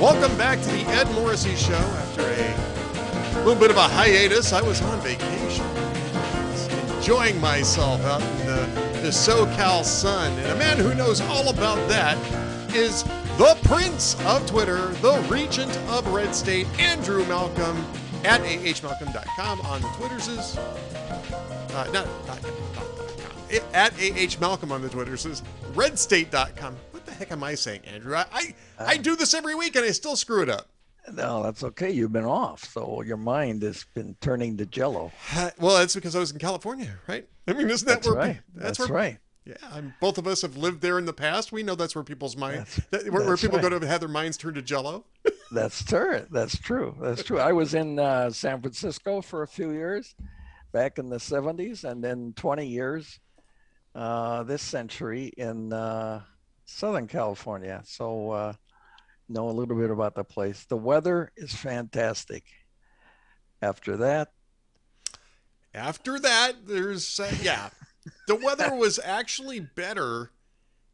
Welcome back to the Ed Morrissey Show. After a little bit of a hiatus, I was on vacation. I was enjoying myself out in the SoCal sun. And a man who knows all about that is the Prince of Twitter, the Regent of Red State, Andrew Malcolm, at ahmalcolm.com on the Twitterses. Not at ahmalcolm on the Twitterses. Redstate.com. What the heck am I saying, Andrew? I do this every week and I still screw it up. No, that's okay. You've been off, so your mind has been turning to jello. Well, that's because I was in California, right? I mean, isn't that That's where? right. That's That's where, right. Yeah, both of us have lived there in the past. We know that's where people's minds, where people go to have their minds turned to jello. That's true. That's true. That's true. I was in San Francisco for a few years back in the 70s, and then 20 years this century in Southern California. So know a little bit about the place. The weather is fantastic. After that, there's the weather was actually better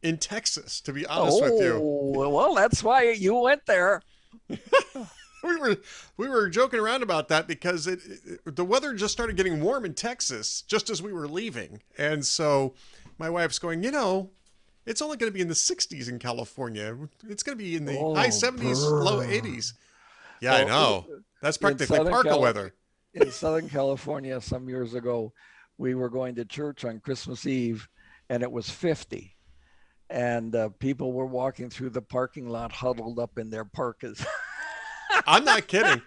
in Texas, to be honest with you. Well, that's why you went there. We were joking around about that because the weather just started getting warm in Texas just as we were leaving. And so my wife's going, it's only going to be in the 60s in California. It's going to be in the high 70s, low 80s. Yeah, I know. That's practically parka weather. In Southern California some years ago, we were going to church on Christmas Eve, and it was 50. And people were walking through the parking lot huddled up in their parkas. I'm not kidding.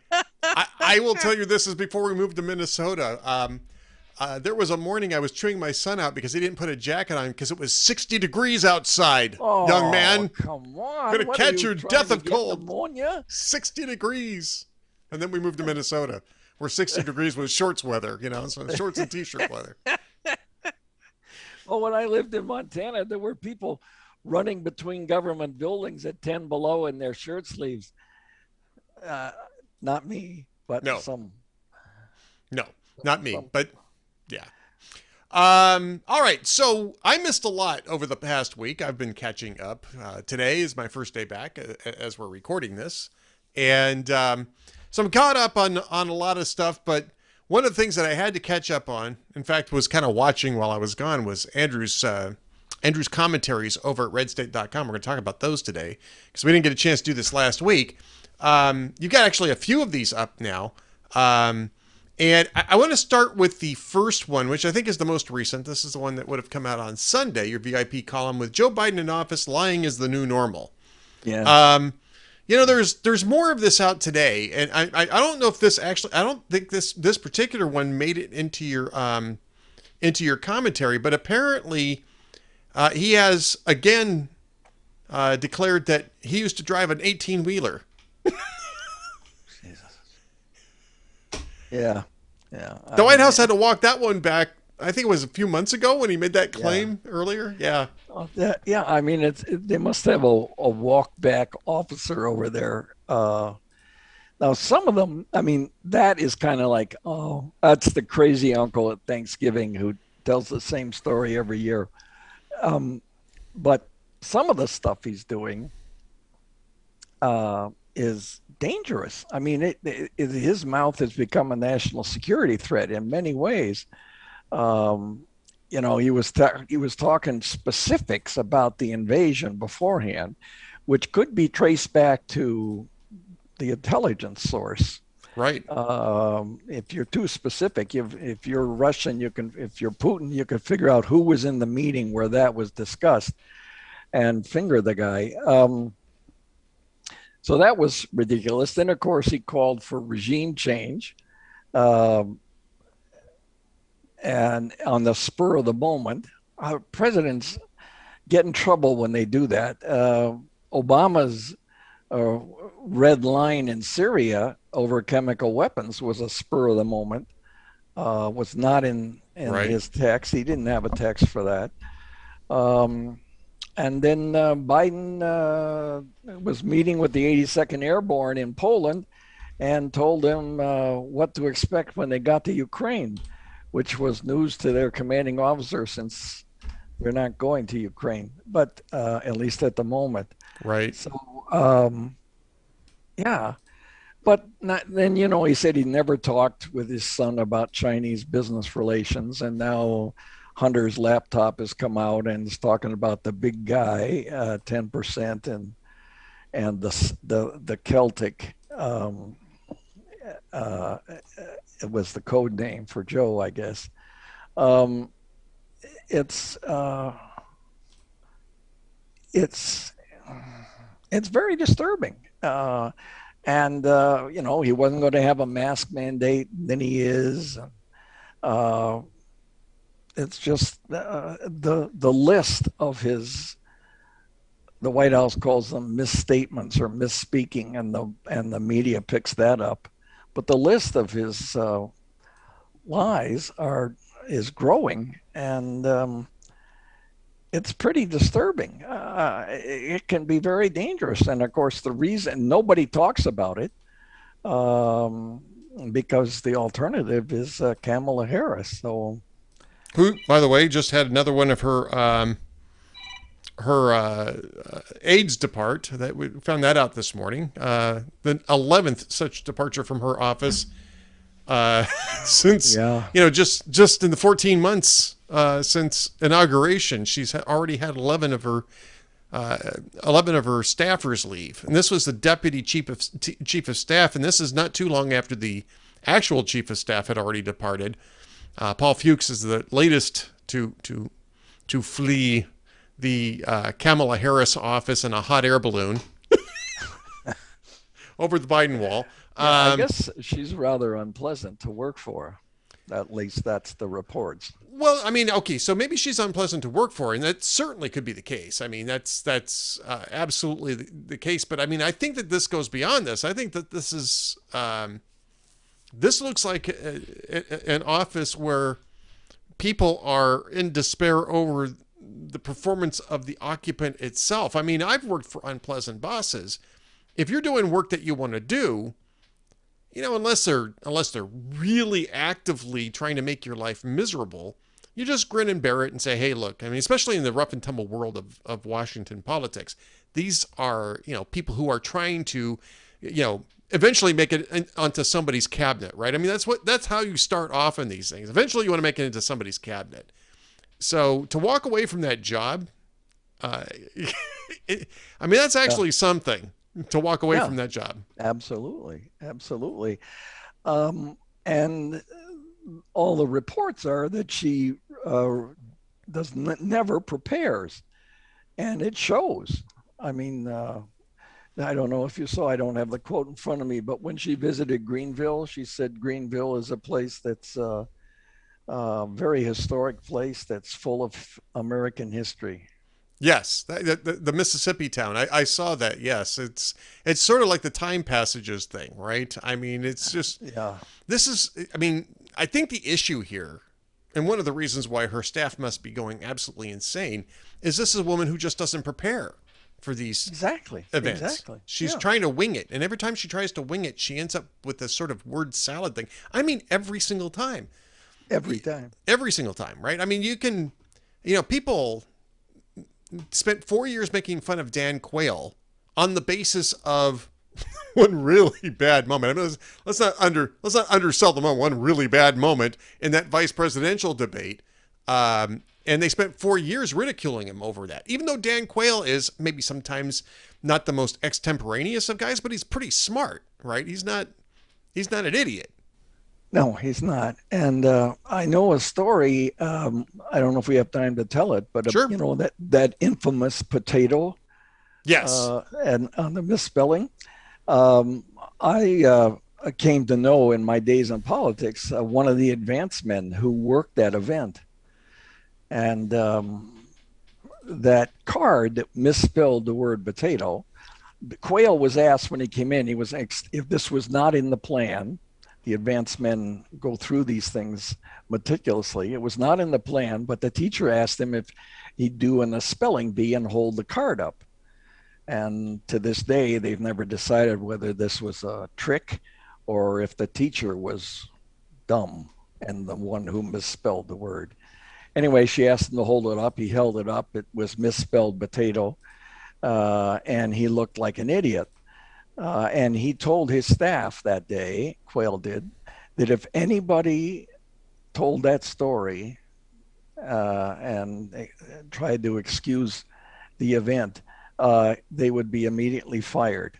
I will tell you, this is before we moved to Minnesota. There was a morning I was chewing my son out because he didn't put a jacket on because it was 60 degrees outside, young man. Come on. Going to catch your death of cold. Pneumonia? 60 degrees. And then we moved to Minnesota, where 60 degrees was shorts weather, so shorts and T-shirt weather. Well, when I lived in Montana, there were people running between government buildings at 10 below in their shirt sleeves. Not me, but some. No, not me, but yeah. All right. So I missed a lot over the past week. I've been catching up. Today is my first day back as we're recording this. And so I'm caught up on a lot of stuff, but one of the things that I had to catch up on, in fact, was kind of watching while I was gone, was Andrew's commentaries over at redstate.com. We're going to talk about those today because we didn't get a chance to do this last week. You got actually a few of these up now. And I want to start with the first one, which I think is the most recent. This is the one that would have come out on Sunday, your VIP column with Joe Biden in office, lying is the new normal. Yeah. There's more of this out today, and I don't know if this actually, I don't think this particular one made it into your commentary, but apparently he has again declared that he used to drive an 18-wheeler. Yeah. The White House had to walk that one back. I think it was a few months ago when he made that claim earlier. Yeah. Yeah. I mean, they must have a walk back officer over there. Now, some of them, I mean, that is kind of like, that's the crazy uncle at Thanksgiving who tells the same story every year. But some of the stuff he's doing is dangerous. I mean, his mouth has become a national security threat in many ways. He was talking specifics about the invasion beforehand, which could be traced back to the intelligence source. Right. If you're too specific, if you're Russian, if you're Putin, you can figure out who was in the meeting where that was discussed and finger the guy. So that was ridiculous. Then, of course, he called for regime change. And on the spur of the moment, presidents get in trouble when they do that. Obama's red line in Syria over chemical weapons was a spur of the moment, was not in his text. He didn't have a text for that. And then Biden was meeting with the 82nd Airborne in Poland and told them what to expect when they got to Ukraine, which was news to their commanding officer since we're not going to Ukraine, but at least at the moment. Right. So Yeah. But not, then, he said he never talked with his son about Chinese business relations. And now Hunter's laptop has come out and is talking about the big guy, 10%, and the Celtic. Uh, it was the code name for Joe, I guess. Um, it's it's it's very disturbing. And he wasn't going to have a mask mandate, and then he is. Uh, it's just the list of his. The White House calls them misstatements or misspeaking, and the media picks that up. But the list of his lies are is growing, and it's pretty disturbing. It can be very dangerous, and of course, the reason nobody talks about it um, because the alternative is Kamala Harris. So, Who, by the way, just had another one of her aides depart. That we found that out this morning. The 11th such departure from her office uh, since yeah, just in the 14 months since inauguration. She's already had 11 of her staffers leave, and this was the deputy chief of staff, and this is not too long after the actual chief of staff had already departed. Paul Fuchs is the latest to flee the Kamala Harris office in a hot air balloon over the Biden wall. yeah. I guess she's rather unpleasant to work for. At least that's the reports. Well, I mean, okay, so maybe she's unpleasant to work for, and that certainly could be the case. I mean, that's absolutely the case. But I mean, I think that this goes beyond this. I think that this looks like an office where people are in despair over the performance of the occupant itself. I mean, I've worked for unpleasant bosses. If you're doing work that you want to do, unless they're really actively trying to make your life miserable, you just grin and bear it and say, hey, look, I mean, especially in the rough and tumble world of Washington politics, these are, people who are trying to, eventually make it onto somebody's cabinet, right? I mean, that's how you start off in these things. Eventually you want to make it into somebody's cabinet. So to walk away from that job, uh, I mean, that's Yeah, actually something to walk away yeah, from that job. absolutely, absolutely. And all the reports are that she never prepares, and it shows. I mean, I don't know if you saw. I don't have the quote in front of me, but when she visited Greenville, she said Greenville is a place that's a very historic place that's full of American history. Yes, the Mississippi town. I saw that. Yes, it's sort of like the time passages thing, right? I mean, it's just Yeah, this is. I mean, I think the issue here, and one of the reasons why her staff must be going absolutely insane, is this is a woman who just doesn't prepare for these exactly, events. exactly. She's Yeah, trying to wing it, and every time she tries to wing it, she ends up with this sort of word salad thing. I mean, every single time, every time. every single time, right? I mean, you can, people spent 4 years making fun of Dan Quayle on the basis of one really bad moment. I mean, let's not undersell the moment. One really bad moment in that vice presidential debate, and they spent 4 years ridiculing him over that. Even though Dan Quayle is maybe sometimes not the most extemporaneous of guys, but he's pretty smart, right? He's not an idiot. No, he's not. And I know a story. I don't know if we have time to tell it, but Sure. that infamous potato Yes. and on the misspelling. I came to know in my days in politics one of the advance men who worked that event, and that card that misspelled the word potato. Quayle was asked when he came in. He was asked if this was not in the plan. The advanced men go through these things meticulously. It was not in the plan, but the teacher asked him if he'd do a spelling bee and hold the card up. And to this day, they've never decided whether this was a trick or if the teacher was dumb and the one who misspelled the word. Anyway, she asked him to hold it up. He held it up. It was misspelled potato, and he looked like an idiot. And he told his staff that day, Quayle did, that if anybody told that story and tried to excuse the event, they would be immediately fired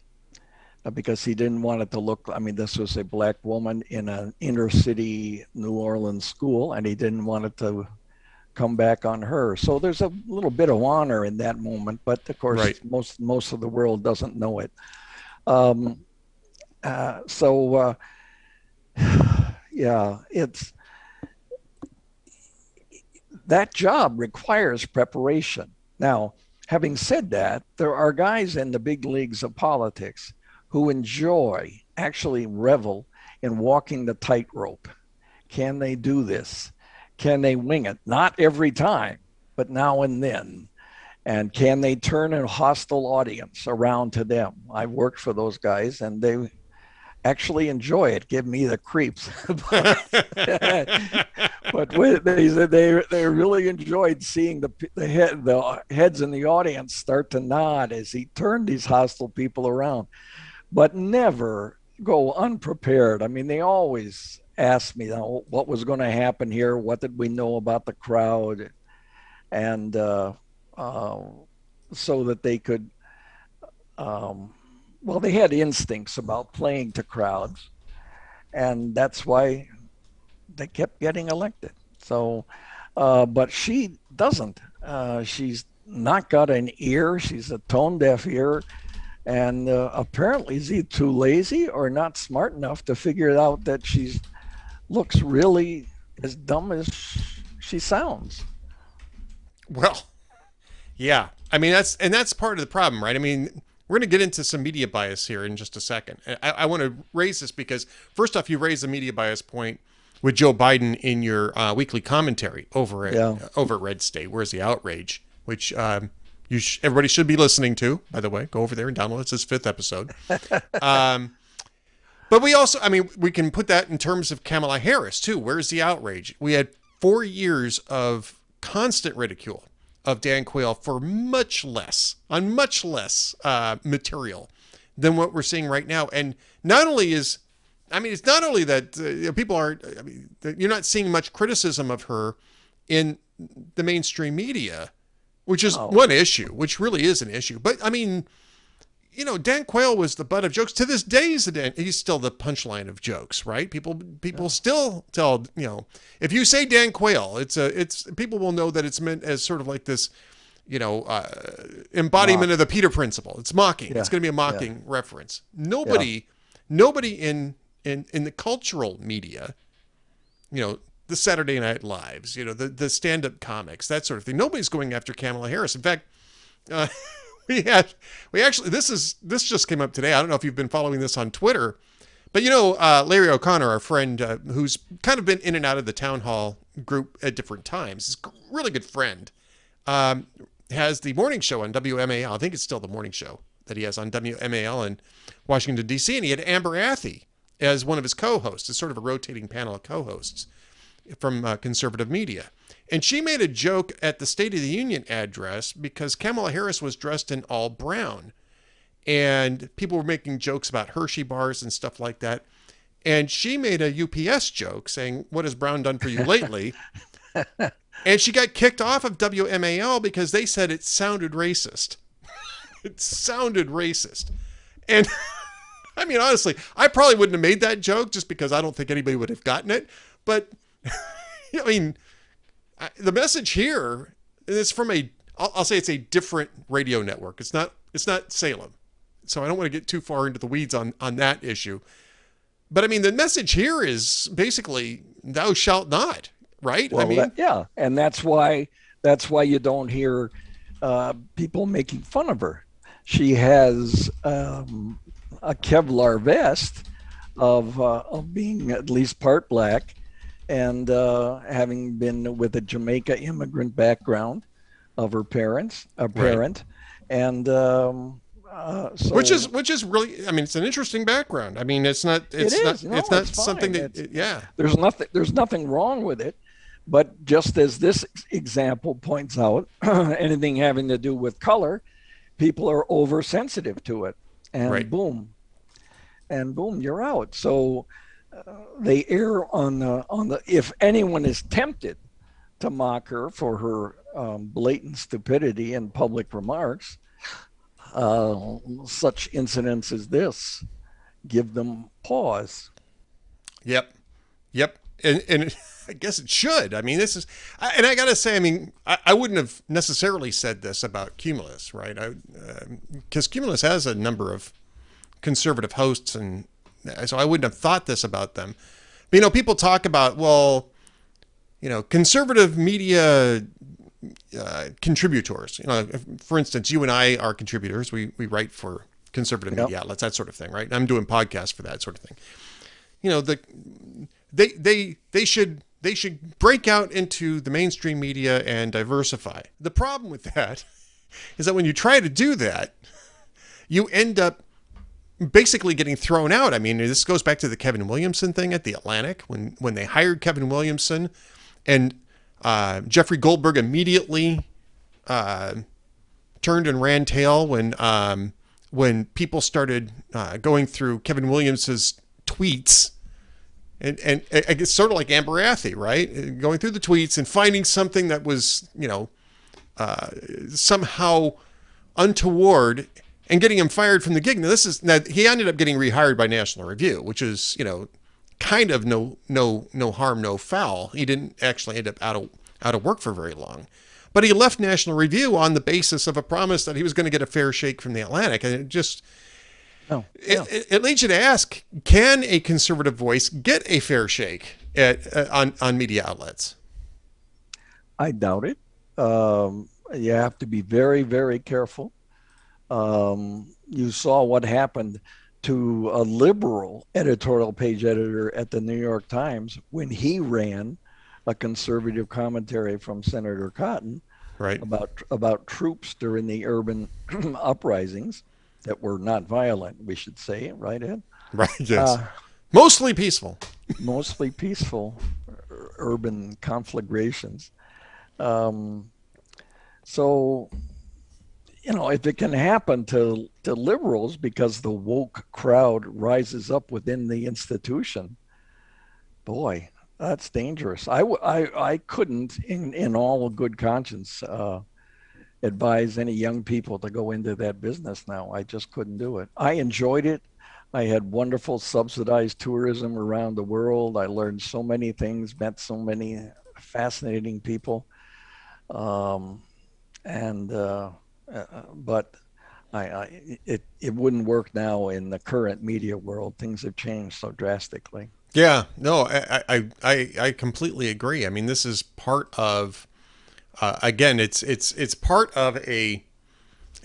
because he didn't want it to look. I mean, this was a black woman in an inner city New Orleans school, and he didn't want it to come back on her. So there's a little bit of honor in that moment, but of course, Right. most of the world doesn't know it. Um, so yeah, it's that job requires preparation. Now, having said that, there are guys in the big leagues of politics who enjoy, actually revel in walking the tightrope. Can they do this? Can they wing it? Not every time, but now and then. And can they turn a hostile audience around to them? I've worked for those guys, and they actually enjoy it. Give me the creeps. But they said they really enjoyed seeing the heads in the audience start to nod as he turned these hostile people around, but never go unprepared. I mean, they always asked me, what was going to happen here? What did we know about the crowd? And uh, so that they could, well, they had instincts about playing to crowds, and that's why they kept getting elected. So, but she doesn't. She's not got an ear. She's a tone deaf ear. And apparently, is he too lazy or not smart enough to figure out that she looks really as dumb as she sounds? Well, yeah. I mean, that's part of the problem, right? I mean, we're going to get into some media bias here in just a second. I want to raise this because, first off, you raised the media bias point with Joe Biden in your weekly commentary over at Red State. Where's the outrage? Which everybody should be listening to, by the way. Go over there and download it. It's his 5th episode. But we also, I mean, we can put that in terms of Kamala Harris, too. Where's the outrage? We had 4 years of constant ridicule of Dan Quayle for much less material than what we're seeing right now. And not only is, I mean, it's not only that people aren't, I mean, you're not seeing much criticism of her in the mainstream media, which is one issue, which really is an issue. But I mean, you know, Dan Quayle was the butt of jokes. To this day, he's still the punchline of jokes, right? People still tell, you know, if you say Dan Quayle, it's people will know that it's meant as sort of like this, you know, embodiment of the Peter principle. It's mocking. Yeah. It's going to be a mocking reference. Nobody in the cultural media, you know, the Saturday Night Lives, you know, the stand-up comics, that sort of thing. Nobody's going after Kamala Harris. In fact, we actually, this just came up today. I don't know if you've been following this on Twitter, but you know, Larry O'Connor, our friend, who's kind of been in and out of the town hall group at different times, is a really good friend, has the morning show on WMAL. I think it's still the morning show that he has on WMAL in Washington, D.C. And he had Amber Athey as one of his co-hosts. It's sort of a rotating panel of co-hosts from conservative media. And she made a joke at the State of the Union address because Kamala Harris was dressed in all brown. And people were making jokes about Hershey bars and stuff like that. And she made a UPS joke saying, "What has Brown done for you lately?" And she got kicked off of WMAL because they said it sounded racist. It sounded racist. And I mean, honestly, I probably wouldn't have made that joke just because I don't think anybody would have gotten it. But I mean, the message here is from I'll say it's a different radio network. It's not Salem. So I don't want to get too far into the weeds on that issue. But I mean, the message here is basically thou shalt not, right? Well, I mean, and that's why you don't hear people making fun of her. She has a Kevlar vest of being at least part black, and having been with a Jamaica immigrant background of her parent, and so, which is really, I mean, it's an interesting background. I mean, it's not something that there's nothing wrong with it, but just as this example points out, anything having to do with color, people are oversensitive to it, and boom, and boom, you're out. So they err on the if anyone is tempted to mock her for her blatant stupidity in public remarks, such incidents as this give them pause. Yep. Yep. And I guess it should. I mean, this is, and I got to say, I mean, I wouldn't have necessarily said this about Cumulus, right? Because Cumulus has a number of conservative hosts, and so I wouldn't have thought this about them. But, people talk about, well, conservative media contributors. For instance, you and I are contributors. We write for conservative Yep. media outlets, that sort of thing, right? I'm doing podcasts for that sort of thing. The they should break out into the mainstream media and diversify. The problem with that is that when you try to do that, you end up basically getting thrown out. I mean, this goes back to the Kevin Williamson thing at the Atlantic when they hired Kevin Williamson, and Jeffrey Goldberg immediately turned and ran tail when people started going through Kevin Williamson's tweets. And it's sort of like Amber Athey, right? Going through the tweets and finding something that was, somehow untoward and getting him fired from the gig. Now he ended up getting rehired by National Review, which is, kind of no harm, no foul. He didn't actually end up out of work for very long. But he left National Review on the basis of a promise that he was going to get a fair shake from the Atlantic. And it just, Oh, yeah. it leads you to ask, can a conservative voice get a fair shake on media outlets? I doubt it. You have to be very, very careful. You saw what happened to a liberal editorial page editor at the New York Times when he ran a conservative commentary from Senator Cotton Right. about troops during the urban uprisings that were not violent, we should say, right, Ed? Right. Yes. Mostly peaceful. Mostly peaceful urban conflagrations. So, if it can happen to liberals because the woke crowd rises up within the institution, boy, that's dangerous. I couldn't, in all good conscience, advise any young people to go into that business now. I just couldn't do it. I enjoyed it. I had wonderful subsidized tourism around the world. I learned so many things, met so many fascinating people. And but it wouldn't work now in the current media world. Things have changed so drastically. Yeah. No, I completely agree. I mean, this is part of again, it's part of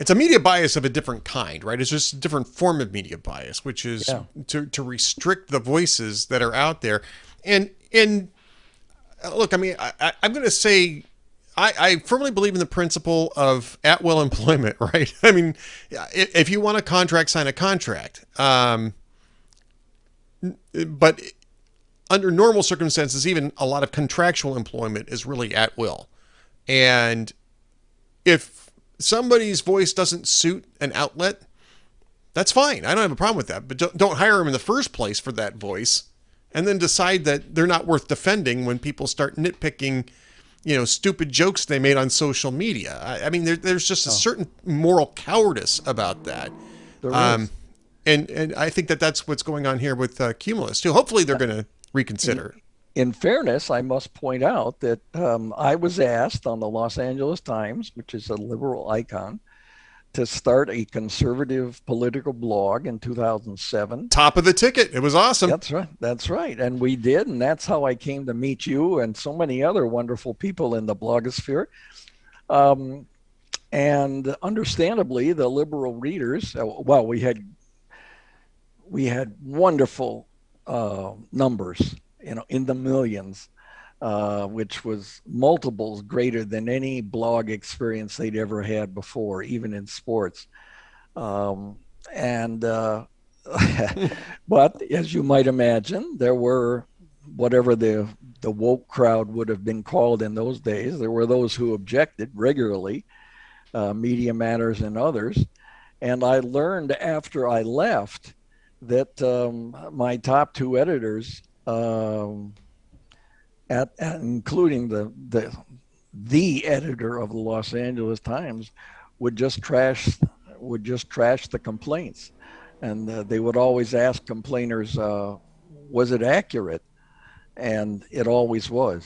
it's a media bias of a different kind, right? It's just a different form of media bias, which is Yeah. to restrict the voices that are out there. And look, I mean, I'm going to say I firmly believe in the principle of at will employment, right? I mean, if you want a contract, sign a contract. But under normal circumstances, even a lot of contractual employment is really at will. And if somebody's voice doesn't suit an outlet, that's fine. I don't have a problem with that. But don't hire them in the first place for that voice and then decide that they're not worth defending when people start nitpicking, stupid jokes they made on social media. I mean, there's just a certain moral cowardice about that. There is. And I think that's what's going on here with Cumulus, too. Hopefully they're going to reconsider. In fairness, I must point out that I was asked on the Los Angeles Times, which is a liberal icon, to start a conservative political blog in 2007. Top of the ticket. It was awesome. That's right. That's right. And we did. And that's how I came to meet you and so many other wonderful people in the blogosphere. And understandably, the liberal readers, well, we had wonderful numbers, in the millions, which was multiples greater than any blog experience they'd ever had before, even in sports. And but as you might imagine, there were whatever the woke crowd would have been called in those days. There were those who objected regularly, Media Matters and others. And I learned after I left that my top two editors, including the editor of the Los Angeles Times, would just trash the complaints, and they would always ask complainers, "Was it accurate?" And it always was.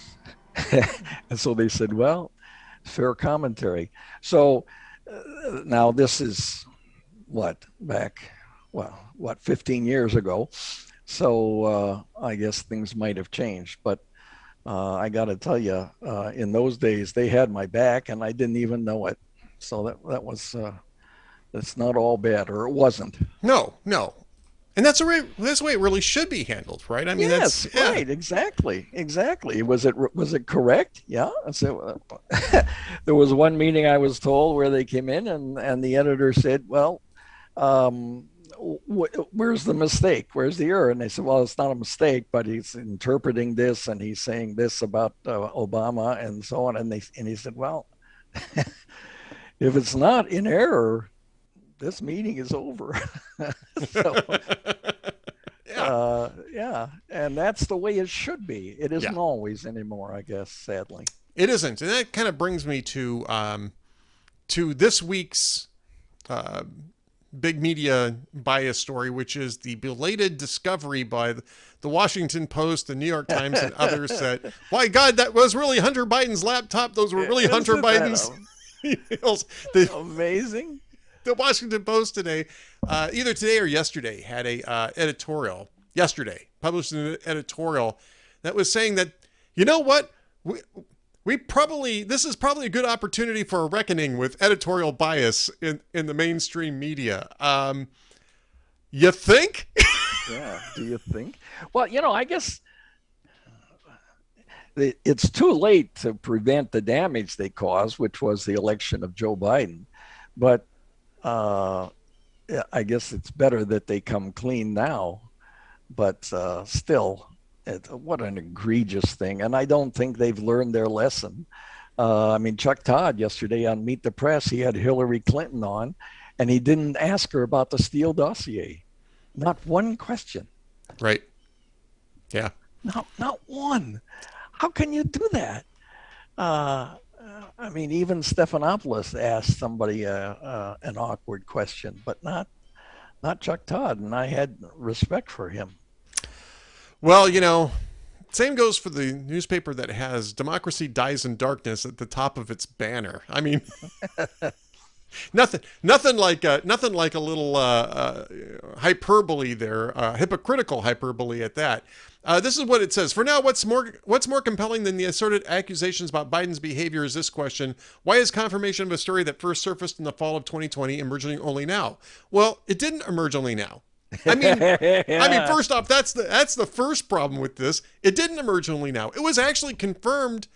And so they said, "Well, fair commentary." So now this is what 15 years ago. So I guess things might have changed, but I got to tell you, in those days they had my back, and I didn't even know it. So that was that's not all bad, or it wasn't. No, no. And that's the way it really should be handled, right? I mean, Yes, yeah. right, exactly. Was it correct? Yeah. So there was one meeting I was told where they came in, and the editor said, "Well, um, where's the mistake? Where's the error?" And they said, "Well, it's not a mistake, but he's interpreting this, and he's saying this about Obama and so on." And he said, "Well, if it's not in error, this meeting is over." So Yeah. yeah, and that's the way it should be. It Yeah. isn't always anymore, I guess, sadly. It isn't. And that kind of brings me to this week's uh, big media bias story, which is the belated discovery by the Washington Post, the New York Times, and others that, by God, that was really Hunter Biden's laptop. Those were really Hunter Isn't that Biden's emails. amazing? The Washington Post today, either today or yesterday, had a editorial. Yesterday, published an editorial that was saying that, you know what, this is probably a good opportunity for a reckoning with editorial bias in the mainstream media. You think? Yeah. Do you think? Well, I guess it's too late to prevent the damage they caused, which was the election of Joe Biden. But I guess it's better that they come clean now. But still, what an egregious thing. And I don't think they've learned their lesson. I mean, Chuck Todd yesterday on Meet the Press, he had Hillary Clinton on, and he didn't ask her about the Steele dossier. Not one question. Right. Yeah. Not one. How can you do that? I mean, even Stephanopoulos asked somebody an awkward question, but not Chuck Todd, and I had respect for him. Well, same goes for the newspaper that has "Democracy Dies in Darkness" at the top of its banner. I mean, nothing like a little hyperbole there, hypocritical hyperbole at that. This is what it says. For now, what's more compelling than the assorted accusations about Biden's behavior is this question: why is confirmation of a story that first surfaced in the fall of 2020 emerging only now? Well, it didn't emerge only now. Yeah. First off, that's the first problem with this. It didn't emerge only now. It was actually confirmed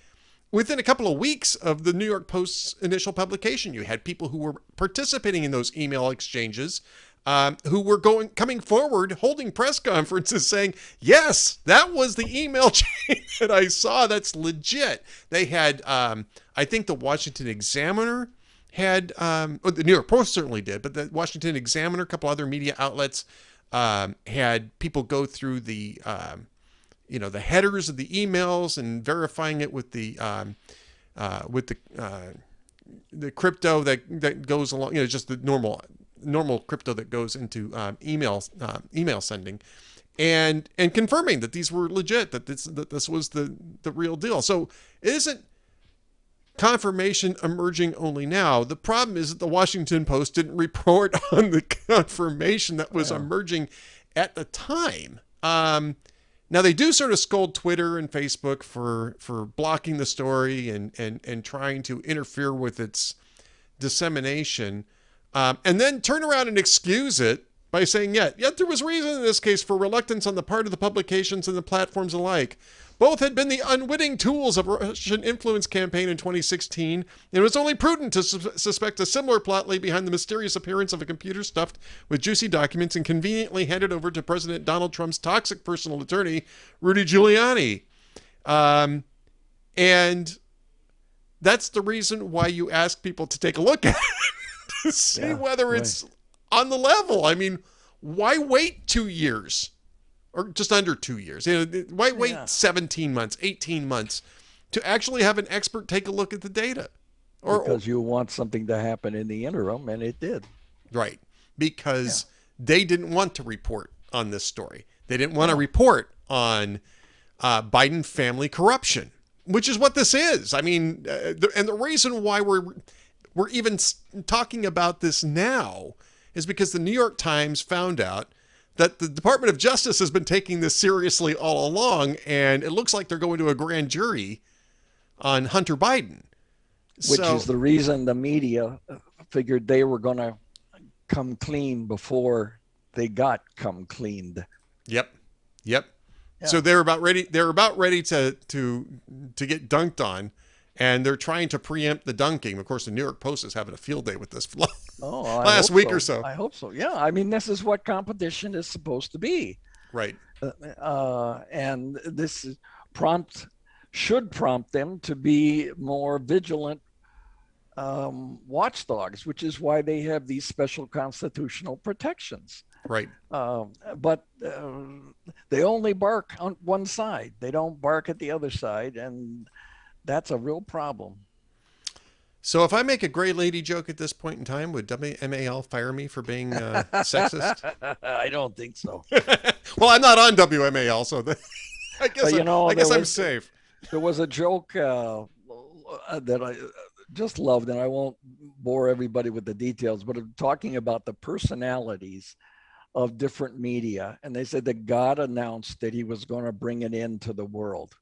within a couple of weeks of the New York Post's initial publication. You had people who were participating in those email exchanges, who were coming forward, holding press conferences, saying, "Yes, that was the email chain that I saw. That's legit." They had, I think, the Washington Examiner had, or the New York Post certainly did, but the Washington Examiner, a couple other media outlets, had people go through the headers of the emails and verifying it with the crypto that goes along, just the normal crypto that goes into email sending, and confirming that these were legit, that this was the real deal. So it isn't confirmation emerging only now. The problem is that the Washington Post didn't report on the confirmation that was emerging at the time. Now they do sort of scold Twitter and Facebook for blocking the story and trying to interfere with its dissemination, and then turn around and excuse it by saying, yet there was reason in this case for reluctance on the part of the publications and the platforms alike. Both had been the unwitting tools of a Russian influence campaign in 2016, and it was only prudent to suspect a similar plot lay behind the mysterious appearance of a computer stuffed with juicy documents and conveniently handed over to President Donald Trump's toxic personal attorney, Rudy Giuliani. And that's the reason why you ask people to take a look at it, to see whether it's on the level. I mean, Why wait 2 years or just under 2 years? Why wait 17 months, 18 months to actually have an expert take a look at the data? Because you want something to happen in the interim, and it did. Right. Because they didn't want to report on this story. They didn't want to report on Biden family corruption, which is what this is. I mean, and the reason why we're even talking about this now is because the New York Times found out that the Department of Justice has been taking this seriously all along, and it looks like they're going to a grand jury on Hunter Biden. Which is the reason the media figured they were going to come clean before they got come cleaned. Yep. Yeah. So they're about ready. They're about ready to get dunked on, and they're trying to preempt the dunking. Of course, the New York Post is having a field day with this last week or so. I hope so. Yeah. I mean, this is what competition is supposed to be. Right. And this should prompt them to be more vigilant watchdogs, which is why they have these special constitutional protections. Right. But they only bark on one side. They don't bark at the other side, and that's a real problem. So if I make a gray lady joke at this point in time, would WMAL fire me for being sexist? I don't think so. Well, I'm not on WMAL, so I guess I'm safe. There was a joke that I just loved, and I won't bore everybody with the details, but I'm talking about the personalities of different media. And they said that God announced that he was going to bring it into the world.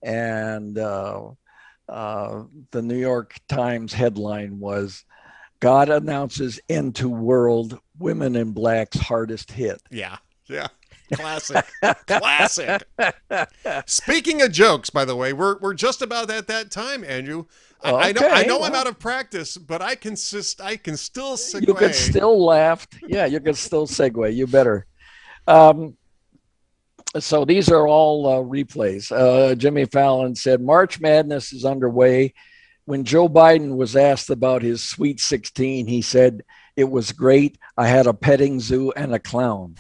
And the New York Times headline was, God announces end to world, women in black's hardest hit. Yeah. Classic. Classic. Speaking of jokes, by the way, we're just about at that time, Andrew. I know I'm out of practice, but I can still segue. You can still laugh. Yeah, you can still segue. You better. So these are all replays. Jimmy Fallon said, March Madness is underway. When Joe Biden was asked about his Sweet 16, he said, it was great. I had a petting zoo and a clown.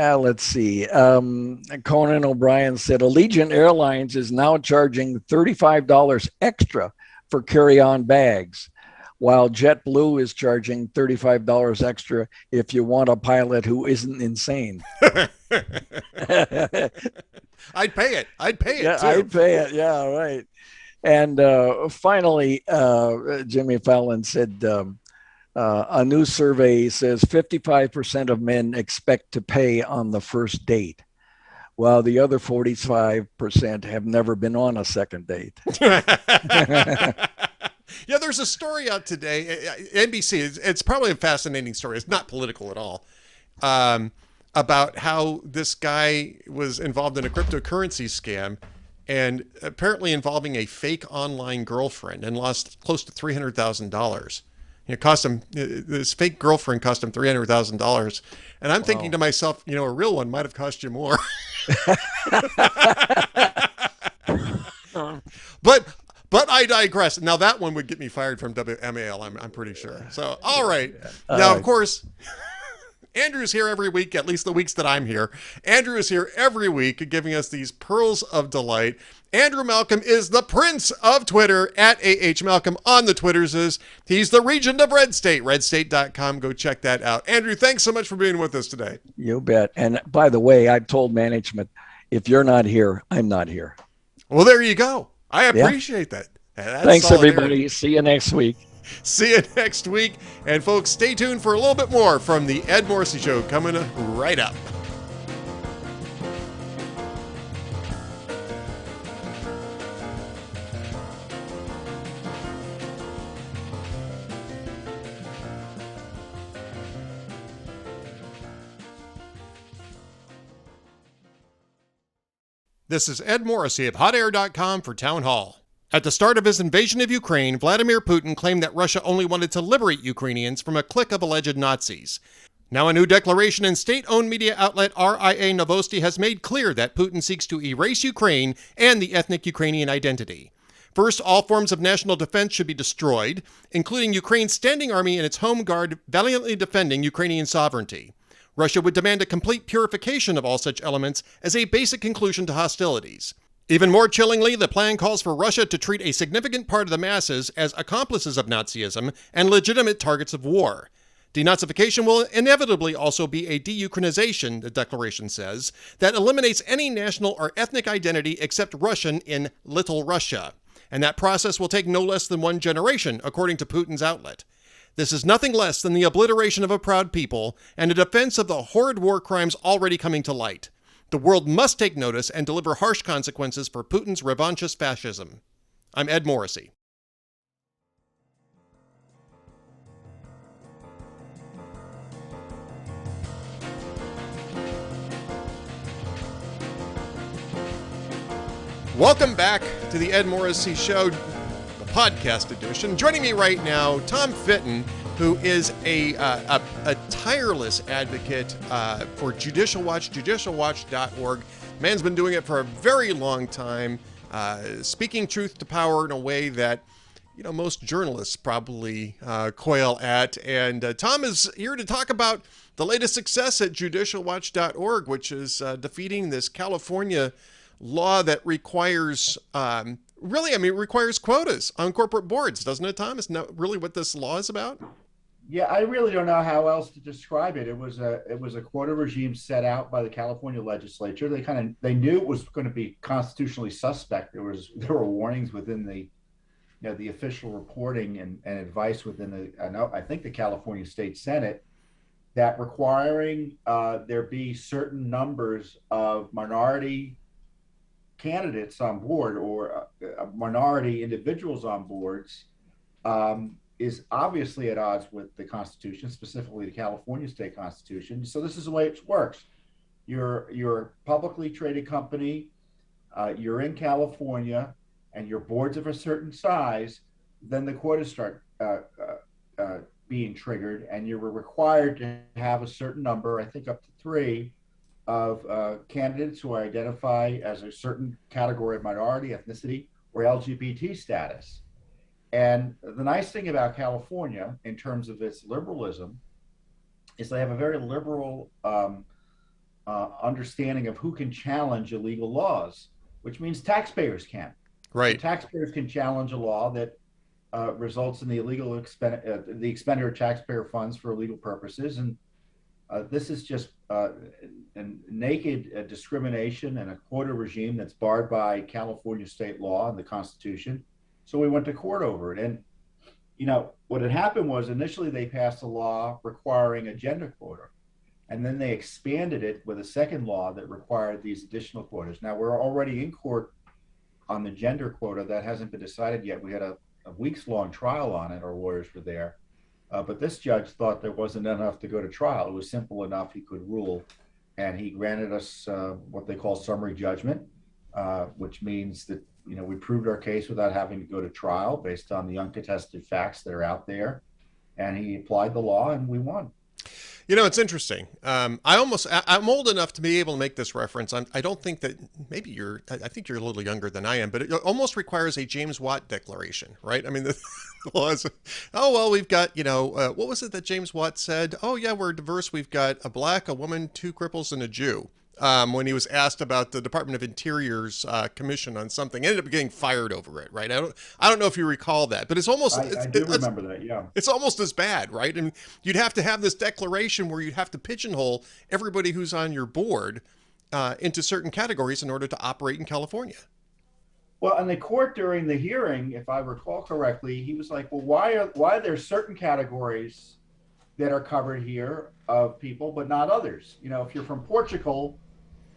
Let's see. Conan O'Brien said Allegiant Airlines is now charging $35 extra for carry-on bags, while JetBlue is charging $35 extra if you want a pilot who isn't insane. I'd pay it. Yeah, too. I'd pay it. Yeah, right. And finally, Jimmy Fallon said, a new survey says 55% of men expect to pay on the first date, while the other 45% have never been on a second date. Yeah, there's a story out today, NBC. It's probably a fascinating story. It's not political at all. About how this guy was involved in a cryptocurrency scam, and apparently involving a fake online girlfriend, and lost close to $300,000. It cost him, this fake girlfriend cost him $300,000. And I'm thinking to myself, a real one might have cost you more. But I digress. Now that one would get me fired from WMAL, I'm pretty sure. So, all right. Now, of course, Andrew's here every week, at least the weeks that I'm here. Andrew is here every week giving us these pearls of delight. Andrew Malcolm is the prince of Twitter at AHMalcolm on the Twitters. He's the regent of Red State, redstate.com. Go check that out. Andrew, thanks so much for being with us today. You bet. And by the way, I've told management, if you're not here, I'm not here. Well, there you go. I appreciate that. Thanks, everybody. See you next week. See you next week. And folks, stay tuned for a little bit more from the Ed Morrissey Show coming right up. This is Ed Morrissey of HotAir.com for Town Hall. At the start of his invasion of Ukraine, Vladimir Putin claimed that Russia only wanted to liberate Ukrainians from a clique of alleged Nazis. Now a new declaration in state-owned media outlet RIA Novosti has made clear that Putin seeks to erase Ukraine and the ethnic Ukrainian identity. First, all forms of national defense should be destroyed, including Ukraine's standing army and its home guard valiantly defending Ukrainian sovereignty. Russia would demand a complete purification of all such elements as a basic conclusion to hostilities. Even more chillingly, the plan calls for Russia to treat a significant part of the masses as accomplices of Nazism and legitimate targets of war. Denazification will inevitably also be a de-Ukrainization, the declaration says, that eliminates any national or ethnic identity except Russian in Little Russia. And that process will take no less than 1 generation, according to Putin's outlet. This is nothing less than the obliteration of a proud people and a defense of the horrid war crimes already coming to light. The world must take notice and deliver harsh consequences for Putin's revanchist fascism. I'm Ed Morrissey. Welcome back to the Ed Morrissey Show, the podcast edition. Joining me right now, Tom Fitton, who is a tireless advocate for Judicial Watch, judicialwatch.org. Man's been doing it for a very long time, speaking truth to power in a way that, you know, most journalists probably quail at. And Tom is here to talk about the latest success at judicialwatch.org, which is defeating this California law that requires requires quotas on corporate boards, doesn't it, Tom? Isn't that really what this law is about? Yeah, I really don't know how else to describe it. It was a quota regime set out by the California legislature. They knew it was going to be constitutionally suspect. There were warnings within the official reporting and advice within I think the California State Senate that requiring there be certain numbers of minority candidates on board or minority individuals on boards is obviously at odds with the Constitution, specifically the California state Constitution. So this is the way it works. You're a publicly traded company, you're in California, and your boards of a certain size, then the quotas start being triggered, and you're required to have a certain number, I think up to 3, of candidates who identify as a certain category of minority, ethnicity, or LGBT status. And the nice thing about California, in terms of its liberalism, is they have a very liberal understanding of who can challenge illegal laws, which means taxpayers can. Right. So taxpayers can challenge a law that results in the illegal the expenditure of taxpayer funds for illegal purposes. And this is just naked discrimination and a quota regime that's barred by California state law and the Constitution. So we went to court over it. And, you know, what had happened was initially they passed a law requiring a gender quota. And then they expanded it with a second law that required these additional quotas. Now, we're already in court on the gender quota. That hasn't been decided yet. We had a weeks-long trial on it. Our lawyers were there. But this judge thought there wasn't enough to go to trial. It was simple enough he could rule. And he granted us what they call summary judgment, which means that, you know, we proved our case without having to go to trial based on the uncontested facts that are out there. And he applied the law and we won. You know, it's interesting. I'm old enough to be able to make this reference. I don't think that maybe I think you're a little younger than I am, but it almost requires a James Watt declaration, right? I mean, the law is, oh, well, we've got, you know, what was it that James Watt said? Oh, yeah, we're diverse. We've got a black, a woman, 2 cripples, and a Jew. When he was asked about the Department of Interior's commission on something, ended up getting fired over it, right? I don't know if you recall that, but it's almost I do remember that, yeah. It's almost as bad, right? And you'd have to have this declaration where you'd have to pigeonhole everybody who's on your board into certain categories in order to operate in California. Well, and the court during the hearing, if I recall correctly, he was like, well, why are there certain categories that are covered here of people, but not others? You know, if you're from Portugal,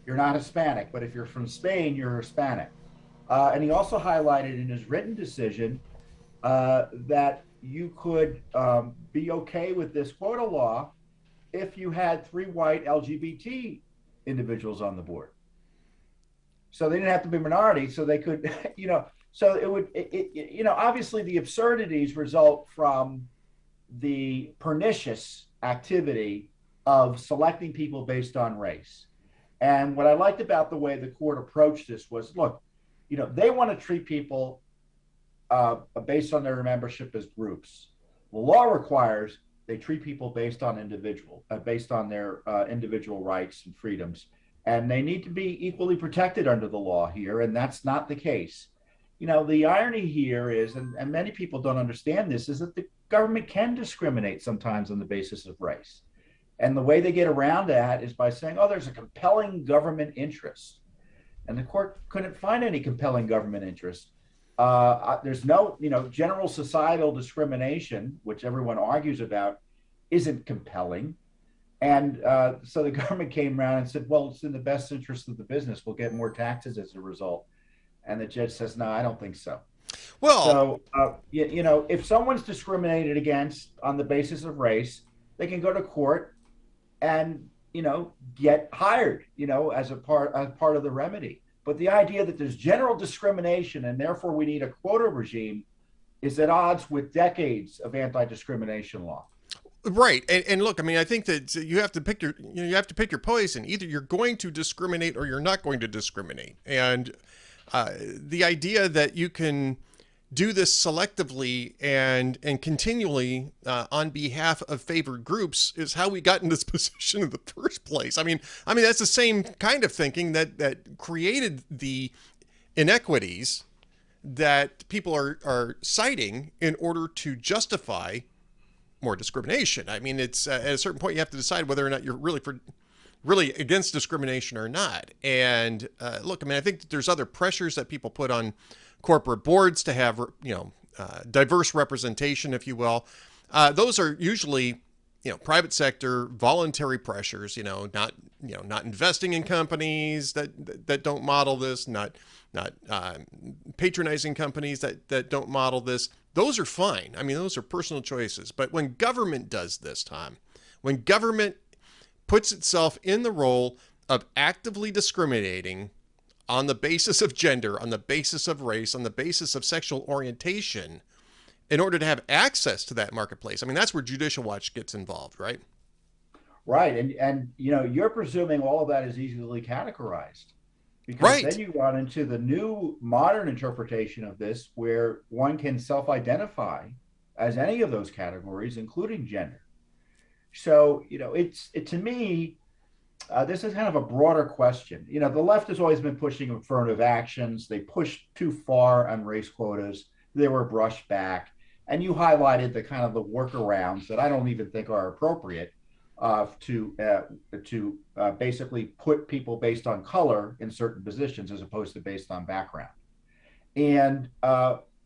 you're not Hispanic, but if you're from Spain, you're Hispanic. And he also highlighted in his written decision that you could be okay with this quota law if you had 3 white LGBT individuals on the board. So they didn't have to be minority, so they could, you know, so it would, you know, obviously the absurdities result from the pernicious activity of selecting people based on race. And what I liked about the way the court approached this was, look, you know, they want to treat people based on their membership as groups. The law requires they treat people based on their individual rights and freedoms, and they need to be equally protected under the law here, and that's not the case. The irony here is, and many people don't understand this, is that the government can discriminate sometimes on the basis of race. And the way they get around that is by saying, oh, there's a compelling government interest. And the court couldn't find any compelling government interest. There's no, general societal discrimination, which everyone argues about, isn't compelling. And so the government came around and said, well, it's in the best interest of the business. We'll get more taxes as a result. And the judge says, no, I don't think so. Well, so, if someone's discriminated against on the basis of race, they can go to court and, get hired, as part of the remedy. But the idea that there's general discrimination and therefore we need a quota regime is at odds with decades of anti-discrimination law. Right. And look, I mean, I think that you have to pick your poison. Either you're going to discriminate or you're not going to discriminate. And the idea that you can do this selectively and continually on behalf of favored groups is how we got in this position in the first place. I mean that's the same kind of thinking that created the inequities that people are citing in order to justify more discrimination. I mean, it's at a certain point you have to decide whether or not you're really against discrimination or not. And look, I mean, I think that there's other pressures that people put on corporate boards to have, diverse representation, if you will. Those are usually, private sector voluntary pressures. Not investing in companies that don't model this, not patronizing companies that don't model this. Those are fine. I mean, those are personal choices. But when government does this, Tom, when government puts itself in the role of actively discriminating on the basis of gender, on the basis of race, on the basis of sexual orientation, in order to have access to that marketplace, I mean, that's where Judicial Watch gets involved, right? Right. And you're presuming all of that is easily categorized. Because right. Then you run into the new modern interpretation of this, where one can self-identify as any of those categories, including gender. So, to me, this is kind of a broader question. The left has always been pushing affirmative actions. They pushed too far on race quotas. They were brushed back. And you highlighted the kind of the workarounds that I don't even think are appropriate to basically put people based on color in certain positions as opposed to based on background. And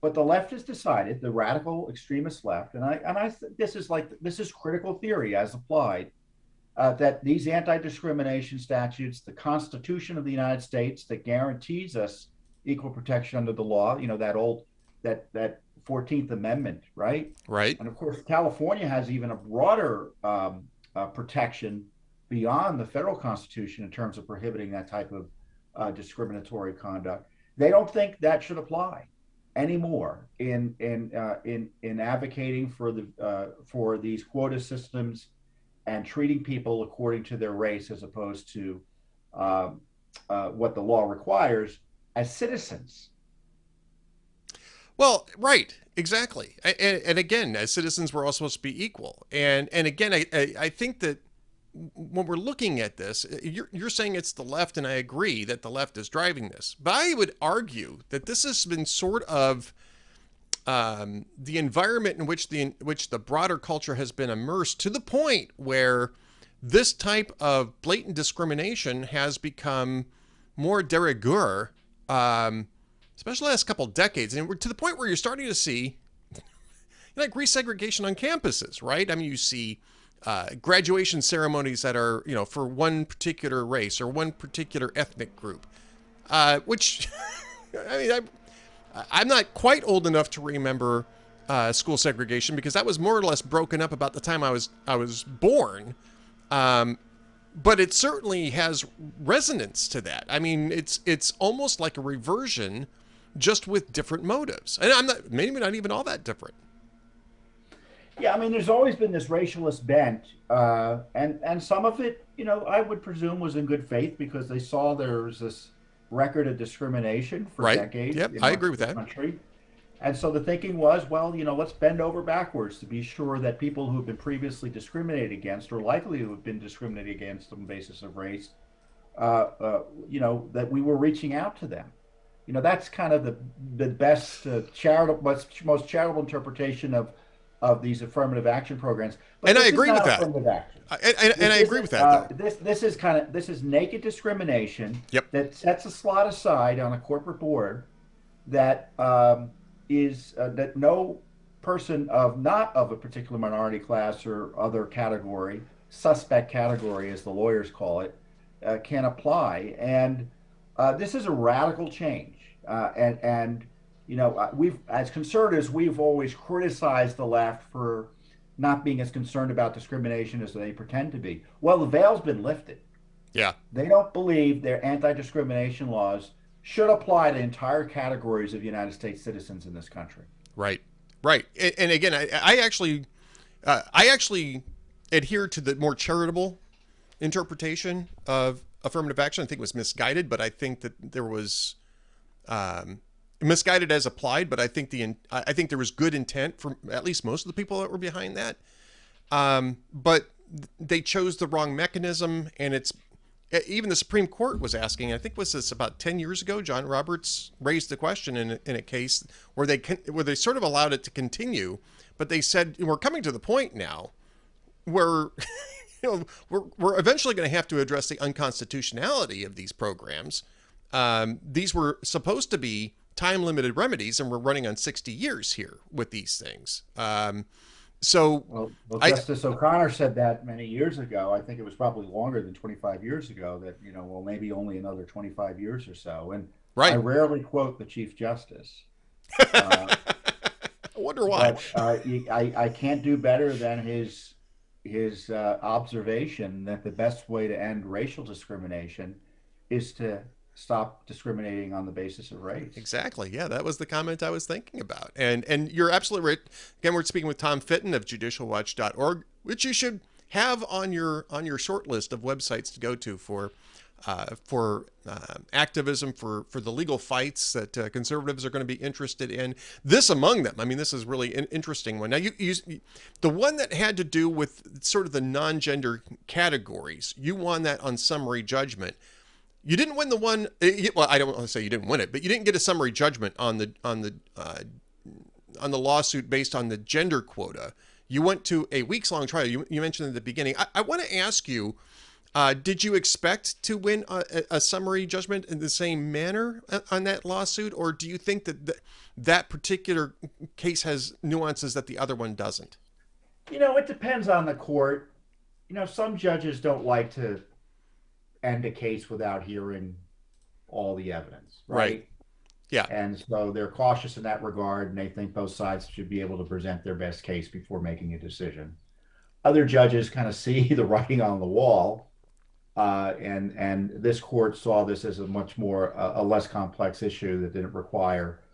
but the left has decided, the radical extremist left, and I this is critical theory as applied, that these anti-discrimination statutes, the Constitution of the United States that guarantees us equal protection under the law, that 14th Amendment, right? Right. And of course, California has even a broader protection beyond the federal Constitution in terms of prohibiting that type of discriminatory conduct. They don't think that should apply anymore in advocating for these quota systems and treating people according to their race as opposed to what the law requires as citizens. Well, right, exactly. And again, as citizens, we're all supposed to be equal. And again, I think that when we're looking at this, you're saying it's the left, and I agree that the left is driving this. But I would argue that this has been sort of the environment in which the broader culture has been immersed, to the point where this type of blatant discrimination has become more de rigueur, especially the last couple of decades. And we're to the point where you're starting to see like resegregation on campuses, right? I mean, you see graduation ceremonies that are, for one particular race or one particular ethnic group, which, I mean, I'm not quite old enough to remember school segregation, because that was more or less broken up about the time I was born. But it certainly has resonance to that. I mean, it's almost like a reversion, just with different motives. And maybe not even all that different. Yeah, I mean, there's always been this racialist bent, and some of it, I would presume was in good faith, because they saw there was this record of discrimination for right. decades. Yep, I agree with that. Country. And so the thinking was, well, let's bend over backwards to be sure that people who have been previously discriminated against or likely to have been discriminated against on the basis of race, that we were reaching out to them. That's kind of the best charitable, most charitable interpretation of these affirmative action programs. But And I this is agree with not that. affirmative action. And I agree with that, though. This is naked discrimination Yep. that sets a slot aside on a corporate board that is that no person not of a particular minority class or other category, suspect category as the lawyers call it, can apply. And this is a radical change. And we've, as conservatives, we've always criticized the left for not being as concerned about discrimination as they pretend to be. Well, the veil's been lifted. Yeah. They don't believe their anti-discrimination laws should apply to entire categories of United States citizens in this country. Right. Right. And again, I actually adhere to the more charitable interpretation of affirmative action. I think it was misguided, but I think that there was misguided as applied. But I think there was good intent from at least most of the people that were behind that. But they chose the wrong mechanism, and even the Supreme Court was asking. I think was this about 10 years ago. John Roberts raised the question in a case where they sort of allowed it to continue, but they said we're coming to the point now where we're eventually going to have to address the unconstitutionality of these programs. These were supposed to be time-limited remedies, and we're running on 60 years here with these things. Well, Justice O'Connor said that many years ago. I think it was probably longer than 25 years ago that, maybe only another 25 years or so. And right. I rarely quote the Chief Justice. I wonder why. But I can't do better than his observation that the best way to end racial discrimination is to stop discriminating on the basis of race. Exactly. Yeah, that was the comment I was thinking about. And you're absolutely right. Again, we're speaking with Tom Fitton of judicialwatch.org, which you should have on your short list of websites to go to for activism, for the legal fights that conservatives are going to be interested in. This among them. I mean, this is really an interesting one. Now, the one that had to do with sort of the non-gender categories, you won that on summary judgment. You didn't win the one. Well, I don't want to say you didn't win it, but you didn't get a summary judgment on the lawsuit based on the gender quota. You went to a weeks-long trial. You mentioned at the beginning. I want to ask you, did you expect to win a summary judgment in the same manner on that lawsuit, or do you think that particular case has nuances that the other one doesn't? It depends on the court. Some judges don't like to end a case without hearing all the evidence, right? Yeah. And so they're cautious in that regard, and they think both sides should be able to present their best case before making a decision. Other judges kind of see the writing on the wall, and this court saw this as a much more a less complex issue that didn't require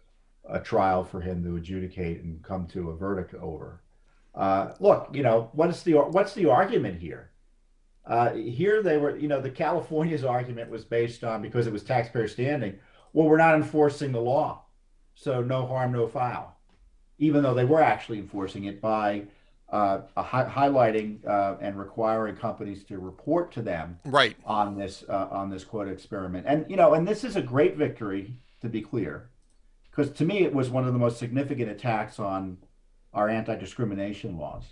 a trial for him to adjudicate and come to a verdict over. Look, what's the argument here? Here they were, the California's argument was based on, because it was taxpayer standing, well, we're not enforcing the law, so no harm, no foul, even though they were actually enforcing it by highlighting and requiring companies to report to them right on this quota experiment. And this is a great victory, to be clear, because to me it was one of the most significant attacks on our anti-discrimination laws.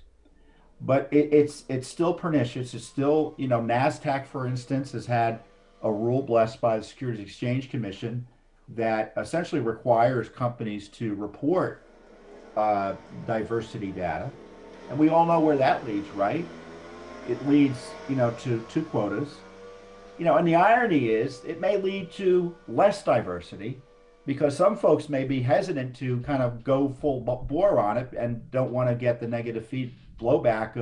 But it's still pernicious. It's still, NASDAQ, for instance, has had a rule blessed by the Securities Exchange Commission that essentially requires companies to report diversity data. And we all know where that leads, right? It leads, to quotas. And the irony is it may lead to less diversity because some folks may be hesitant to kind of go full bore on it and don't want to get the negative blowback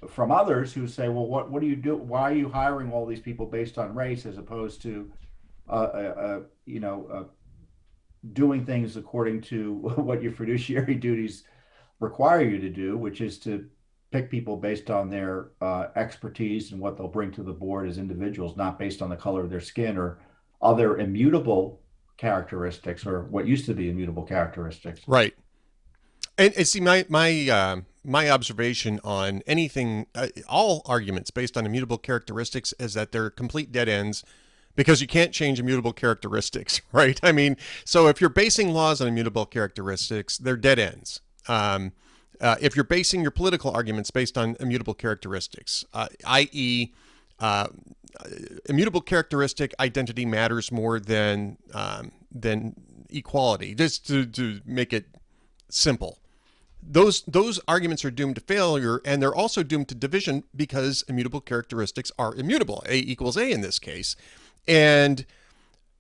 from others who say, well, what do you do? Why are you hiring all these people based on race as opposed to, doing things according to what your fiduciary duties require you to do, which is to pick people based on their expertise and what they'll bring to the board as individuals, not based on the color of their skin or other immutable characteristics, or what used to be immutable characteristics. Right. And see, my observation on anything, all arguments based on immutable characteristics is that they're complete dead ends because you can't change immutable characteristics, right? I mean, so if you're basing laws on immutable characteristics, they're dead ends. If you're basing your political arguments based on immutable characteristics, i.e., immutable characteristic identity matters more than equality, just to make it simple. Those arguments are doomed to failure, and they're also doomed to division because immutable characteristics are immutable. A equals A in this case. And